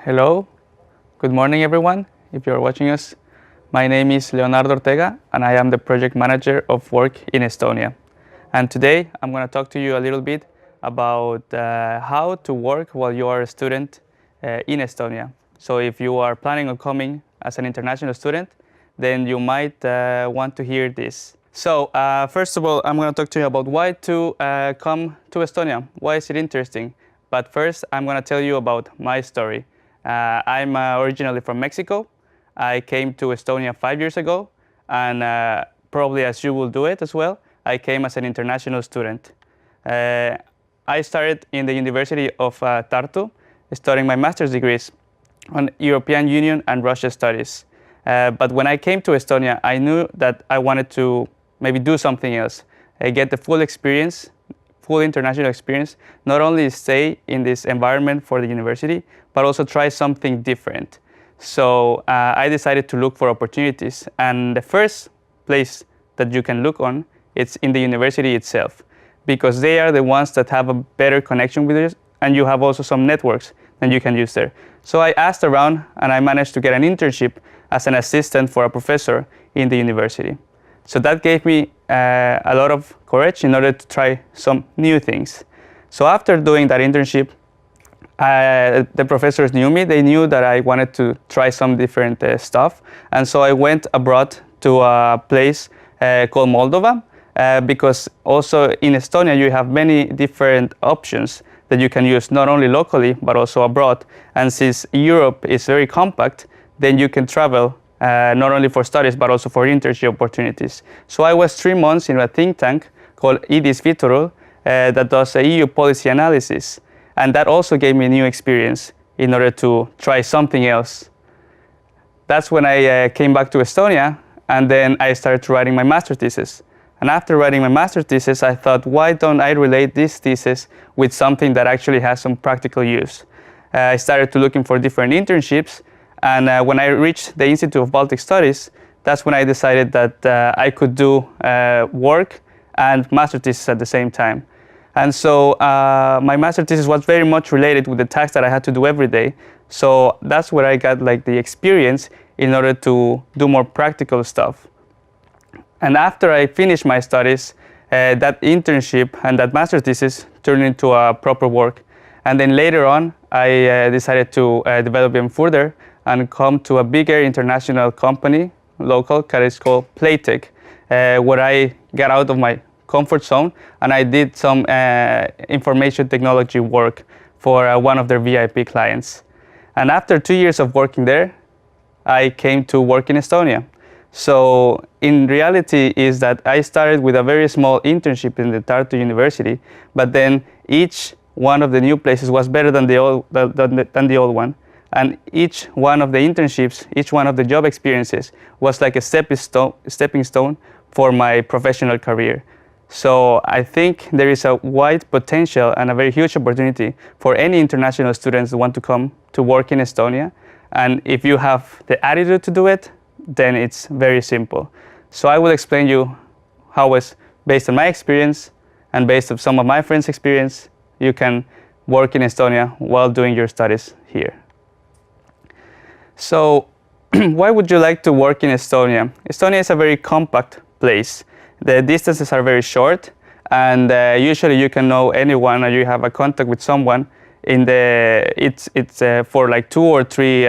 Hello, good morning everyone, if you're watching us. My name is Leonardo Ortega and I am the project manager of work in Estonia. And today I'm going to talk to you a little bit about how to work while you are a student in Estonia. So if you are planning on coming as an international student, then you might want to hear this. So first of all, I'm going to talk to you about why to come to Estonia. Why is it interesting? But first, I'm going to tell you about my story. I'm originally from Mexico. I came to Estonia 5 years ago, and probably as you will do it as well, I came as an international student. I started in the University of Tartu, studying my master's degrees on European Union and Russia studies. But when I came to Estonia, I knew that I wanted to maybe do something else, get the full experience, full international experience, not only stay in this environment for the university, but also try something different. So I decided to look for opportunities, and the first place that you can look on, it's in the university itself, because they are the ones that have a better connection with us, and you have also some networks that you can use there. So I asked around, and I managed to get an internship as an assistant for a professor in the university. So that gave me a lot of courage in order to try some new things. So after doing that internship, the professors knew me. They knew that I wanted to try some different stuff. And so I went abroad to a place called Moldova, because also in Estonia you have many different options that you can use, not only locally, but also abroad. And since Europe is very compact, then you can travel not only for studies, but also for internship opportunities. So I was 3 months in a think tank called EDIS Vitorul that does a EU policy analysis. And that also gave me a new experience in order to try something else. That's when I came back to Estonia, and then I started writing my master's thesis. And after writing my master's thesis, I thought, why don't I relate this thesis with something that actually has some practical use? I started to looking for different internships, and when I reached the Institute of Baltic Studies, that's when I decided that I could do work and master's thesis at the same time. And so my master's thesis was very much related with the tasks that I had to do every day. So that's where I got like the experience in order to do more practical stuff. And after I finished my studies, that internship and that master's thesis turned into a proper work. And then later on, I decided to develop them further and come to a bigger international company, local, that is called Playtech, where I got out of my comfort zone and I did some information technology work for one of their VIP clients. And after 2 years of working there, I came to work in Estonia. So in reality is that I started with a very small internship in the Tartu University, but then each one of the new places was better than the old one. And each one of the internships, each one of the job experiences was like a stepping stone for my professional career. So I think there is a wide potential and a very huge opportunity for any international students who want to come to work in Estonia. And if you have the attitude to do it, then it's very simple. So I will explain you how it's based on my experience and based on some of my friends' experience, you can work in Estonia while doing your studies here. So why would you like to work in Estonia? Estonia is a very compact place. The distances are very short, and usually you can know anyone or you have a contact with someone in the, it's for like 2 or 3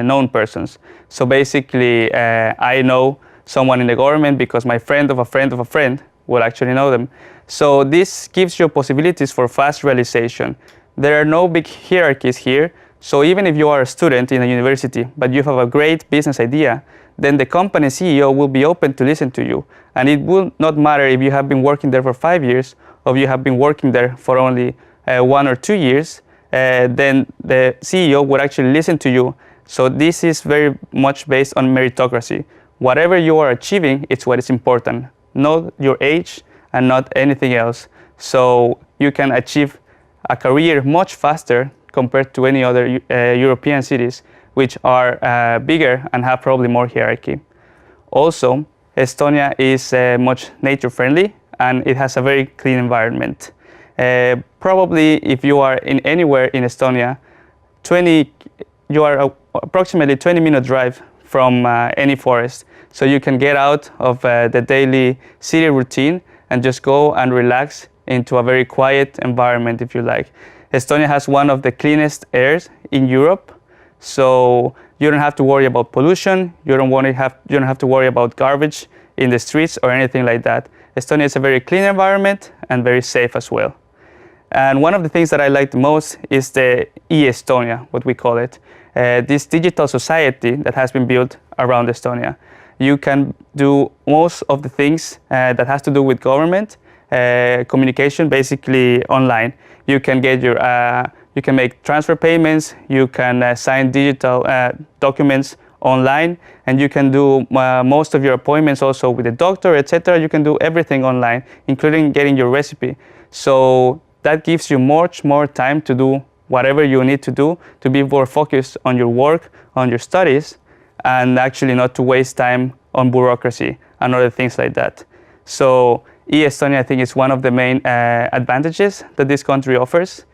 known persons. So basically I know someone in the government because my friend of a friend of a friend will actually know them. So this gives you possibilities for fast realization. There are no big hierarchies here. So even if you are a student in a university, but you have a great business idea, then the company CEO will be open to listen to you. And it will not matter if you have been working there for 5 years or you have been working there for only 1 or 2 years, then the CEO would actually listen to you. So this is very much based on meritocracy. Whatever you are achieving, it's what is important, not your age and not anything else. So you can achieve a career much faster compared to any other European cities, which are bigger and have probably more hierarchy. Also, Estonia is much nature friendly and it has a very clean environment. Probably if you are in anywhere in Estonia, 20, you are approximately 20-minute drive from any forest. So you can get out of the daily city routine and just go and relax into a very quiet environment, if you like. Estonia has one of the cleanest airs in Europe, so you don't have to worry about pollution, you don't have to worry about garbage in the streets or anything like that. Estonia is a very clean environment and very safe as well. And one of the things that I like the most is the e-Estonia, what we call it. This digital society that has been built around Estonia. You can do most of the things that has to do with government, communication, basically online. You can get your, you can make transfer payments, you can sign digital documents online, and you can do most of your appointments also with the doctor, etc. You can do everything online, including getting your recipe. So that gives you much more time to do whatever you need to do, to be more focused on your work, on your studies, and actually not to waste time on bureaucracy and other things like that. So e-Estonia, I think, is one of the main advantages that this country offers,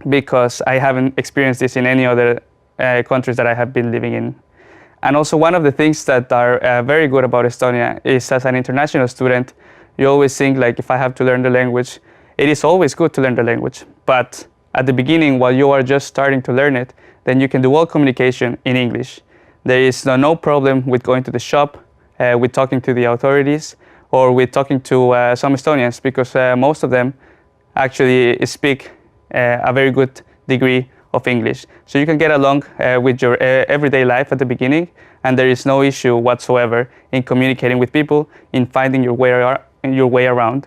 because I haven't experienced this in any other countries that I have been living in. And also one of the things that are very good about Estonia is, as an international student, you always think, like, if I have to learn the language, it is always good to learn the language. But at the beginning, while you are just starting to learn it, then you can do all communication in English. There is no problem with going to the shop, with talking to the authorities, or with talking to some Estonians, because most of them actually speak a very good degree of English. So you can get along with your everyday life at the beginning, and there is no issue whatsoever in communicating with people, in finding your way around.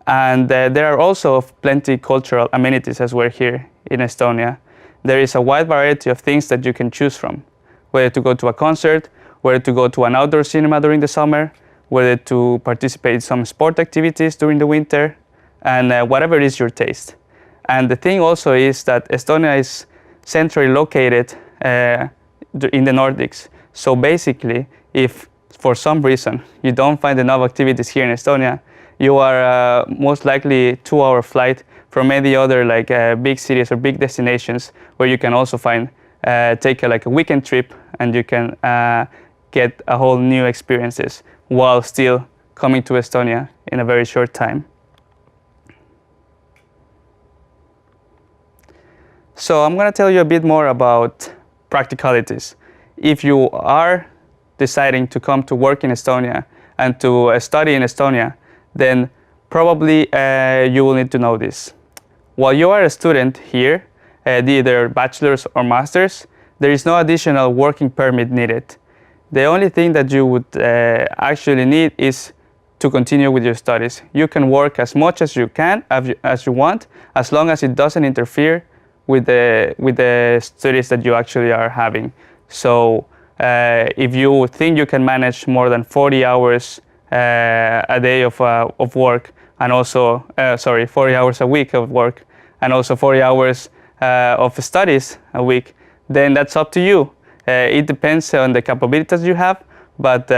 And there are also plenty cultural amenities as we're here in Estonia. There is a wide variety of things that you can choose from, whether to go to a concert, whether to go to an outdoor cinema during the summer, whether to participate in some sport activities during the winter, and whatever is your taste. And the thing also is that Estonia is centrally located in the Nordics. So basically, if for some reason you don't find enough activities here in Estonia, you are most likely 2-hour flight from any other big cities or big destinations where you can also find, take a weekend trip, and you can get a whole new experiences while still coming to Estonia in a very short time. So I'm going to tell you a bit more about practicalities. If you are deciding to come to work in Estonia and to study in Estonia, then probably you will need to know this. While you are a student here, either bachelor's or master's, there is no additional working permit needed. The only thing that you would actually need is to continue with your studies. You can work as much as you can, as you want, as long as it doesn't interfere with the studies that you actually are having. So if you think you can manage more than 40 hours a day of work, and also 40 hours a week of work, and also 40 hours of studies a week, then that's up to you. It depends on the capabilities you have, but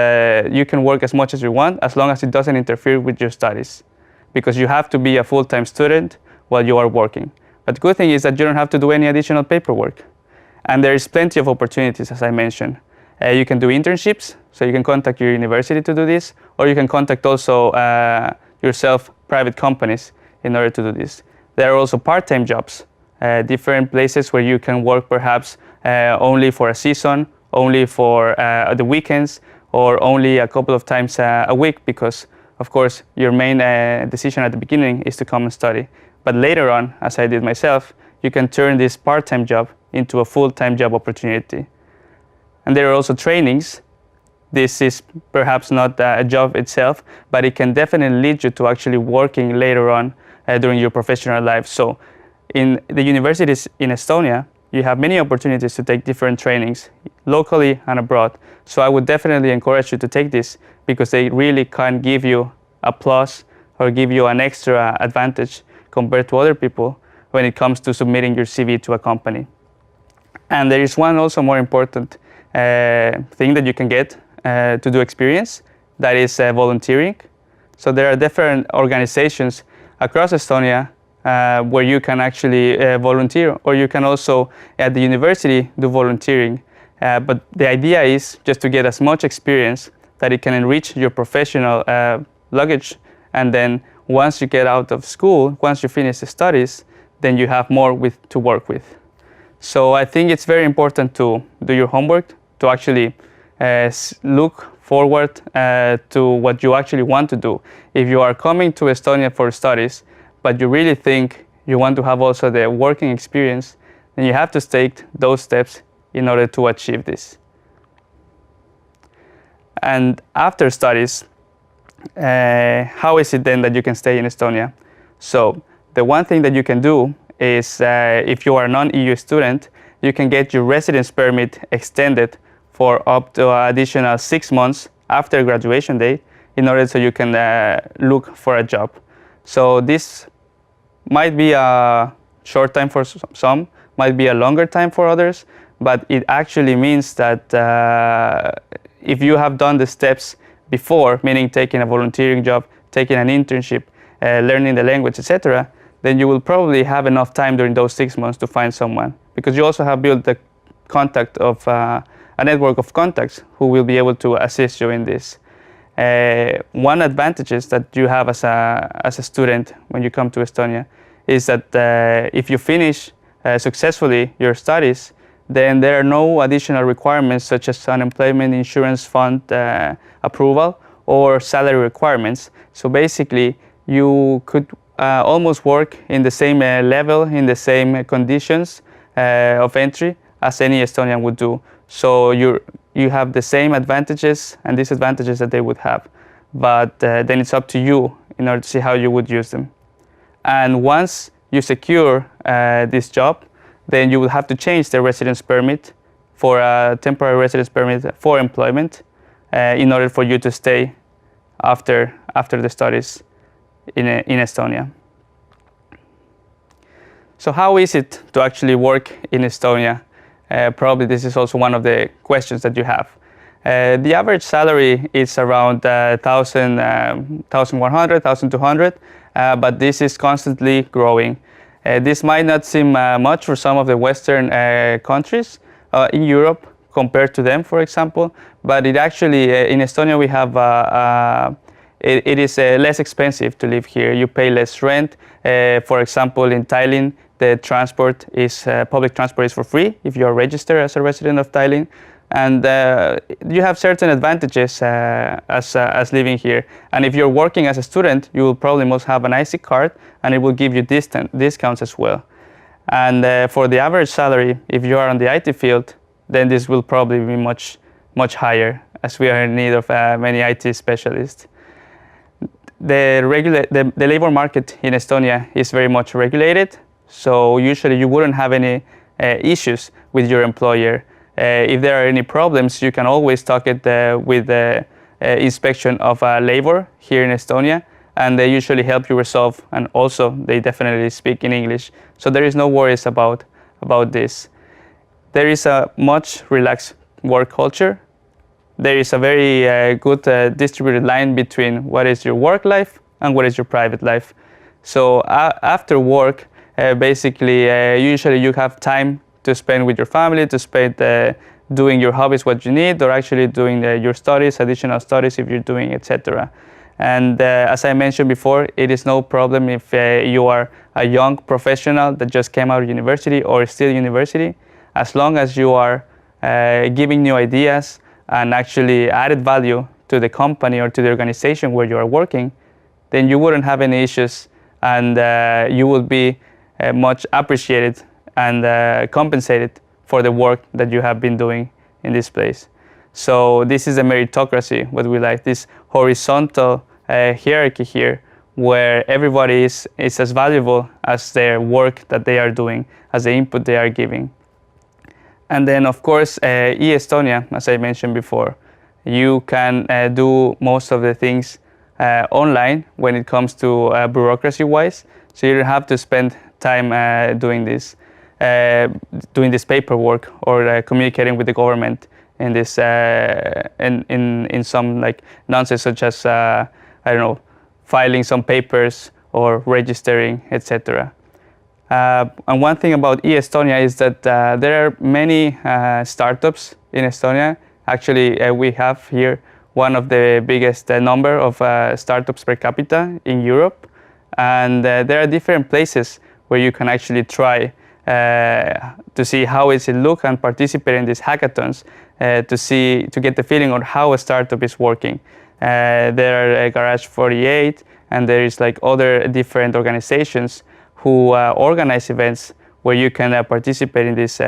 you can work as much as you want, as long as it doesn't interfere with your studies, because you have to be a full-time student while you are working. But the good thing is that you don't have to do any additional paperwork, and there is plenty of opportunities, as I mentioned. You can do internships, so you can contact your university to do this, or you can contact also yourself private companies in order to do this. There are also part-time jobs, different places where you can work perhaps only for a season, only for the weekends, or only a couple of times a week, because of course your main decision at the beginning is to come and study. But later on, as I did myself, you can turn this part-time job into a full-time job opportunity. And there are also trainings. This is perhaps not a job itself, but it can definitely lead you to actually working later on during your professional life. So in the universities in Estonia, you have many opportunities to take different trainings, locally and abroad. So I would definitely encourage you to take this, because they really can give you a plus or give you an extra advantage compared to other people when it comes to submitting your CV to a company. And there is one also more important thing that you can get to do experience, that is volunteering. So there are different organizations across Estonia where you can actually volunteer, or you can also at the university do volunteering. But the idea is just to get as much experience that it can enrich your professional luggage, and then once you get out of school, once you finish the studies, then you have more to work with. So I think it's very important to do your homework, to actually look forward to what you actually want to do. If you are coming to Estonia for studies, but you really think you want to have also the working experience, then you have to take those steps in order to achieve this. And after studies, how is it then that you can stay in Estonia? So the one thing that you can do is if you are a non-EU student, you can get your residence permit extended for up to an additional 6 months after graduation date, in order so you can look for a job. So this might be a short time for some, might be a longer time for others, but it actually means that if you have done the steps before, meaning taking a volunteering job, taking an internship, learning the language, etc., then you will probably have enough time during those 6 months to find someone, because you also have built the contact of a network of contacts who will be able to assist you in this. One advantage that you have as a student when you come to Estonia is that if you finish successfully your studies, then there are no additional requirements such as unemployment insurance fund approval or salary requirements. So basically, you could almost work in the same level, in the same conditions of entry as any Estonian would do. So you have the same advantages and disadvantages that they would have, but then it's up to you in order to see how you would use them. And once you secure this job, then you will have to change the residence permit for a temporary residence permit for employment in order for you to stay after the studies in Estonia. So how is it to actually work in Estonia? Probably this is also one of the questions that you have. The average salary is around 1,100, 1,200, but this is constantly growing. This might not seem much for some of the Western countries in Europe compared to them, for example, but it actually, in Estonia, we have, it is less expensive to live here. You pay less rent. For example, in Tallinn, the transport is, public transport is for free if you are registered as a resident of Tallinn. And you have certain advantages as living here. And if you're working as a student, you will probably must have an IC card, and it will give you discounts as well. And for the average salary, if you are on the IT field, then this will probably be much higher, as we are in need of many IT specialists. The labor market in Estonia is very much regulated, so usually you wouldn't have any issues with your employer. If there are any problems, you can always talk it with the inspection of labor here in Estonia, and they usually help you resolve, and also they definitely speak in English. So there is no worries about this. There is a much relaxed work culture. There is a very good distributed line between what is your work life and what is your private life. So after work, basically, usually you have time to spend with your family, to spend doing your hobbies, what you need, or actually doing your studies, additional studies if you're doing, etc. And as I mentioned before, it is no problem if you are a young professional that just came out of university or still university, as long as you are giving new ideas and actually added value to the company or to the organization where you are working, then you wouldn't have any issues, and you will be much appreciated and compensated for the work that you have been doing in this place. So this is a meritocracy, what we like, this horizontal hierarchy here, where everybody is as valuable as their work that they are doing, as the input they are giving. And then, of course, e-Estonia, as I mentioned before, you can do most of the things online when it comes to bureaucracy-wise, so you don't have to spend time doing this paperwork or communicating with the government in this in some like nonsense, such as I don't know, filing some papers or registering, etc. And one thing about eStonia is that there are many startups in Estonia. Actually, we have here one of the biggest number of startups per capita in Europe. And there are different places where you can actually try to see how is it look and participate in these hackathons to get the feeling on how a startup is working. There are Garage 48, and there is like other different organizations who organize events where you can participate in these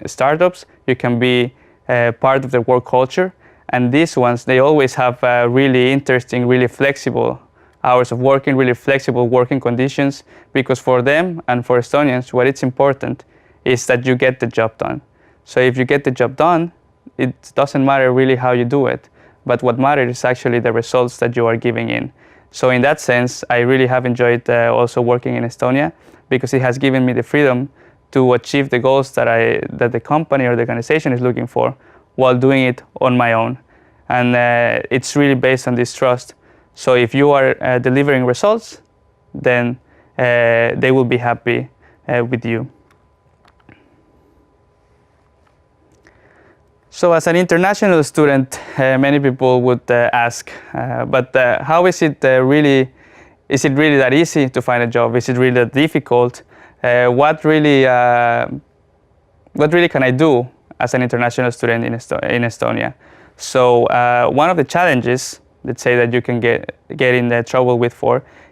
startups. You can be part of the work culture, and these ones, they always have really interesting, really flexible hours of working, really flexible working conditions, because for them and for Estonians, what it's important is that you get the job done. So if you get the job done, it doesn't matter really how you do it, but what matters is actually the results that you are giving in. So in that sense, I really have enjoyed also working in Estonia, because it has given me the freedom to achieve the goals that the company or the organization is looking for, while doing it on my own. And it's really based on this trust. So if you are delivering results, then they will be happy with you. So as an international student, many people would ask, but how is it really that easy to find a job? Is it really that difficult? What really can I do as an international student in Estonia? So one of the challenges, let's say, that you can get in trouble with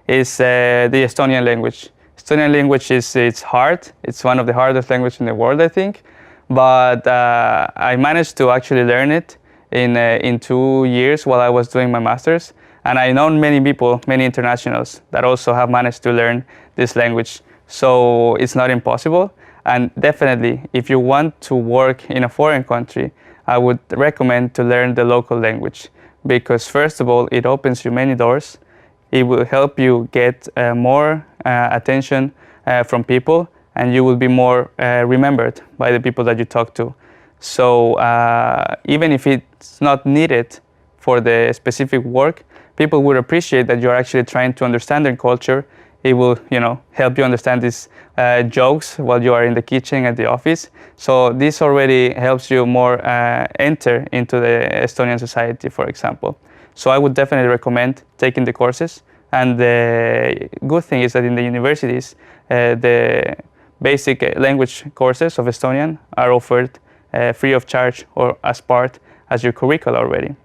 is the Estonian language. Estonian language it's hard. It's one of the hardest languages in the world, I think. But I managed to actually learn it in 2 years while I was doing my master's. And I know many people, many internationals, that also have managed to learn this language. So it's not impossible. And definitely, if you want to work in a foreign country, I would recommend to learn the local language. Because first of all, it opens you many doors. It will help you get more attention from people, and you will be more remembered by the people that you talk to. So even if it's not needed for the specific work, people would appreciate that you're actually trying to understand their culture. It will, help you understand these jokes while you are in the kitchen at the office. So this already helps you more enter into the Estonian society, for example. So I would definitely recommend taking the courses. And the good thing is that in the universities, the basic language courses of Estonian are offered free of charge or as part as your curricula already.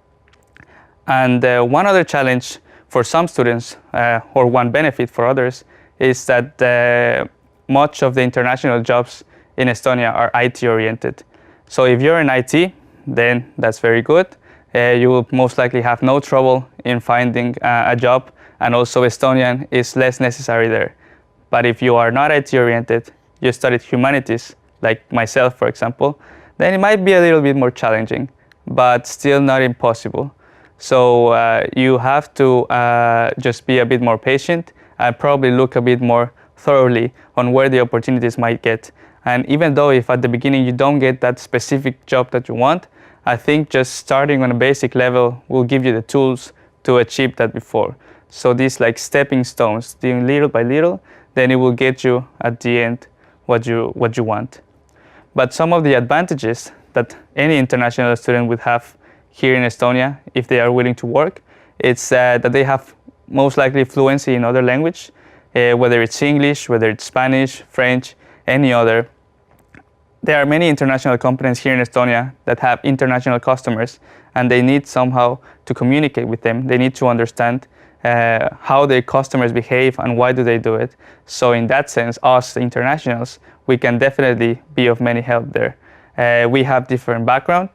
And one other challenge for some students, or one benefit for others, is that much of the international jobs in Estonia are IT oriented. So if you're in IT, then that's very good. You will most likely have no trouble in finding a job, and also Estonian is less necessary there. But if you are not IT oriented, you studied humanities, like myself, for example, then it might be a little bit more challenging, but still not impossible. So you have to just be a bit more patient and probably look a bit more thoroughly on where the opportunities might get. And even though if at the beginning you don't get that specific job that you want, I think just starting on a basic level will give you the tools to achieve that before. So these like stepping stones, doing little by little, then it will get you at the end what you want. But some of the advantages that any international student would have here in Estonia, if they are willing to work, it's that they have most likely fluency in other language, whether it's English, whether it's Spanish, French, any other. There are many international companies here in Estonia that have international customers, and they need somehow to communicate with them. They need to understand how their customers behave and why do they do it. So in that sense, us internationals, we can definitely be of many help there. We have different background.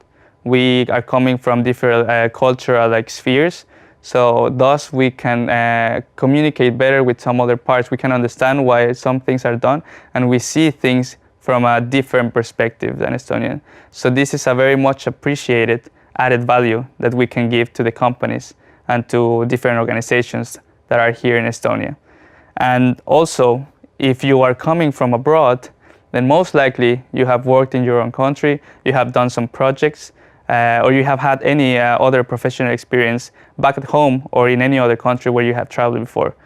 We are coming from different cultural spheres. So thus we can communicate better with some other parts. We can understand why some things are done, and we see things from a different perspective than Estonian. So this is a very much appreciated added value that we can give to the companies and to different organizations that are here in Estonia. And also, if you are coming from abroad, then most likely you have worked in your own country, you have done some projects, or you have had any other professional experience back at home or in any other country where you have traveled before.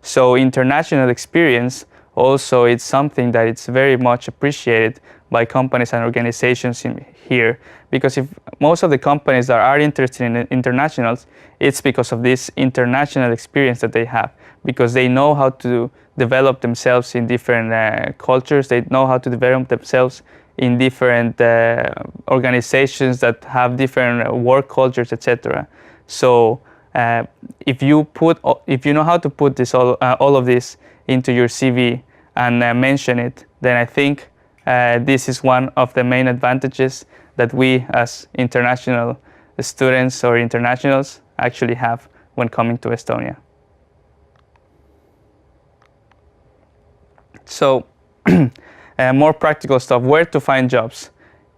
So international experience also it's something that it's very much appreciated by companies and organizations in here, because if most of the companies that are interested in internationals, it's because of this international experience that they have, because they know how to develop themselves in different cultures, they know how to develop themselves in different organizations that have different work cultures, etc. So if you know how to put this all of this into your CV and mention it, then I think this is one of the main advantages that we as international students or internationals actually have when coming to Estonia. So more practical stuff, where to find jobs.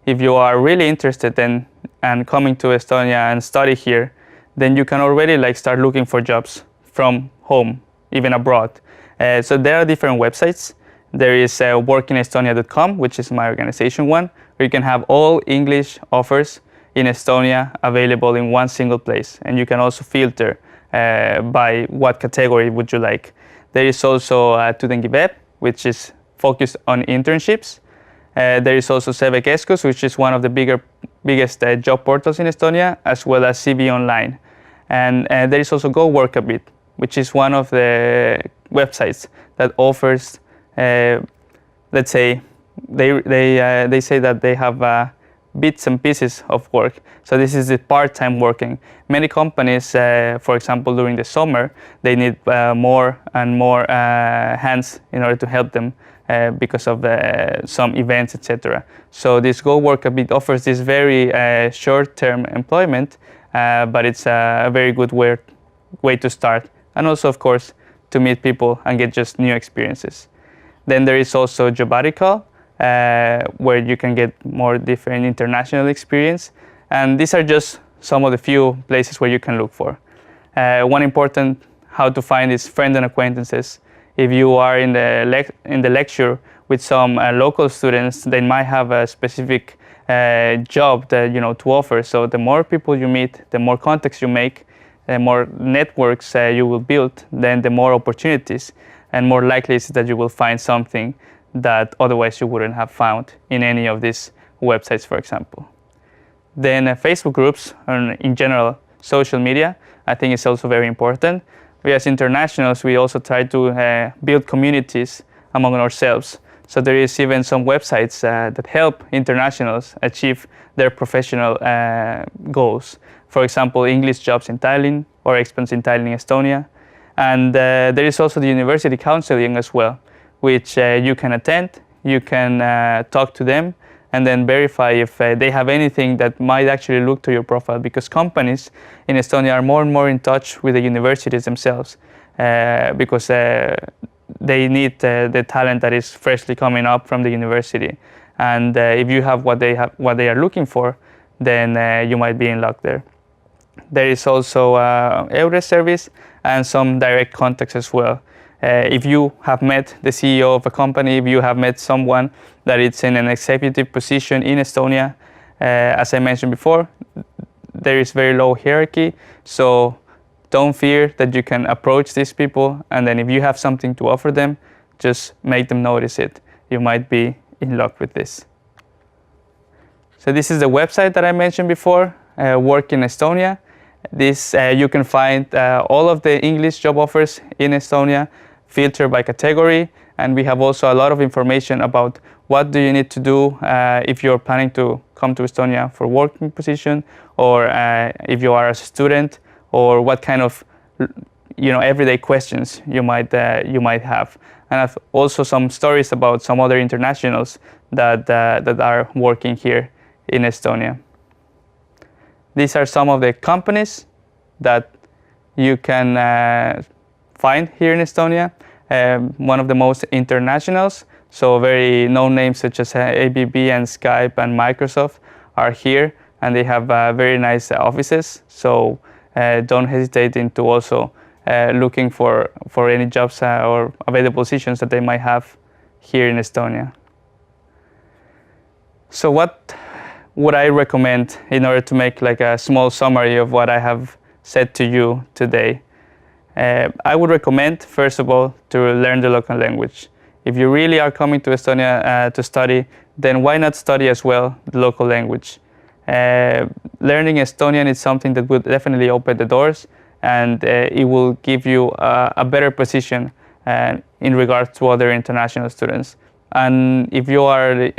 If you are really interested in and coming to Estonia and study here, then you can already start looking for jobs from home, even abroad. So there are different websites. There is workinestonia.com, which is my organization one, where you can have all English offers in Estonia available in one single place. And you can also filter by what category would you like. There is also Tudengiveb, which is focused on internships. There is also CV-keskus, which is one of the biggest job portals in Estonia, as well as CV Online. And there is also Go Work a Bit, which is one of the websites that offers, let's say, they say that they have bits and pieces of work. So this is the part-time working. Many companies, for example, during the summer, they need more and more hands in order to help them because of some events, etc. So this Go Work a Bit offers this very short-term employment, but it's a very good way to start, and also, of course, to meet people and get just new experiences. Then there is also Jobarical, where you can get more different international experience, and these are just some of the few places where you can look for. One important how to find is friends and acquaintances. If you are in the lecture with some local students, they might have a specific job that to offer. So the more people you meet, the more contacts you make, the more networks you will build, then the more opportunities and more likely is that you will find something that otherwise you wouldn't have found in any of these websites, for example. Then Facebook groups, and in general social media, I think is also very important. We as internationals, we also try to build communities among ourselves. So there is even some websites that help internationals achieve their professional goals. For example, English jobs in Tallinn or expats in Tallinn, Estonia. And there is also the university counseling as well, which you can attend, you can talk to them, and then verify if they have anything that might actually look to your profile, because companies in Estonia are more and more in touch with the universities themselves, because they need the talent that is freshly coming up from the university. And if you have what they are looking for, then you might be in luck there. There is also EURES service and some direct contacts as well. If you have met the CEO of a company, if you have met someone that is in an executive position in Estonia, as I mentioned before, there is very low hierarchy. So don't fear that you can approach these people, and then if you have something to offer them, just make them notice it. You might be in luck with this. So this is the website that I mentioned before, Work in Estonia. This you can find all of the English job offers in Estonia, filtered by category, and we have also a lot of information about what do you need to do if you're planning to come to Estonia for working position, or if you are a student, or what kind of everyday questions you might have. And I've also some stories about some other internationals that are working here in Estonia. These are some of the companies that you can find here in Estonia. One of the most internationals, so very known names such as ABB and Skype and Microsoft are here, and they have very nice offices. So don't hesitate into also looking for any jobs or available positions that they might have here in Estonia. So what would I recommend in order to make like a small summary of what I have said to you today? I would recommend, first of all, to learn the local language. If you really are coming to Estonia to study, then why not study as well the local language? Learning Estonian is something that will definitely open the doors, and it will give you a better position in regards to other international students. And if you are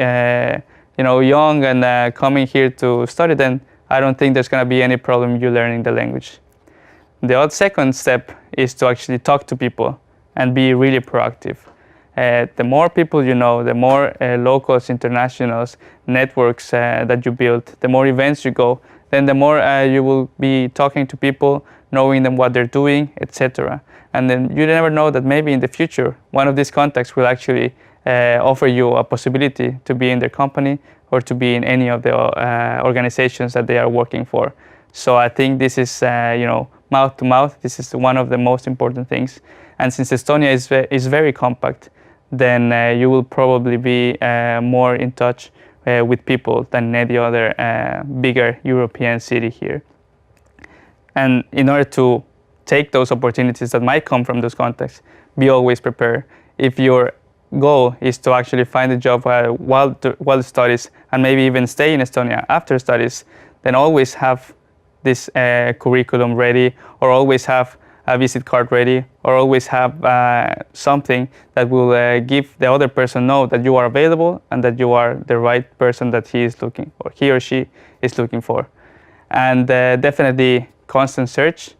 young and coming here to study, then I don't think there's going to be any problem you learning the language. The second step is to actually talk to people and be really proactive. The more people you know, the more locals, internationals, networks that you build, the more events you go, then the more you will be talking to people, knowing them what they're doing, etc. And then you never know that maybe in the future, one of these contacts will actually offer you a possibility to be in their company or to be in any of the organizations that they are working for. So I think this is, mouth to mouth. This is one of the most important things. And since Estonia is very compact, then you will probably be more in touch with people than any other bigger European city here. And in order to take those opportunities that might come from those contacts, be always prepared. If your goal is to actually find a job while studies and maybe even stay in Estonia after studies, then always have this curriculum ready, or always have a visit card ready, or always have something that will give the other person know that you are available and that you are the right person that he or she is looking for. And definitely constant search.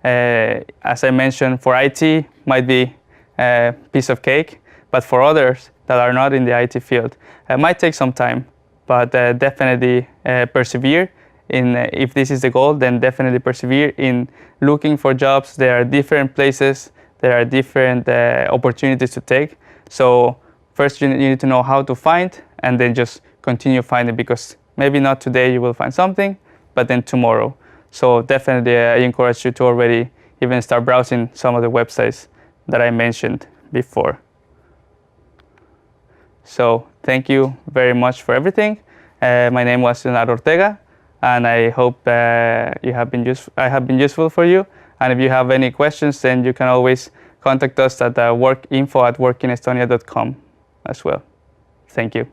As I mentioned, for IT might be a piece of cake, but for others that are not in the IT field, it might take some time, but definitely persevere. If this is the goal, then definitely persevere in looking for jobs. There are different places, there are different opportunities to take. So first you need to know how to find, and then just continue finding, because maybe not today you will find something, but then tomorrow. So definitely I encourage you to already even start browsing some of the websites that I mentioned before. So thank you very much for everything. My name was Leonardo Ortega, and I hope I have been useful for you. And if you have any questions, then you can always contact us at workinfo@workinestonia.com as well. Thank you.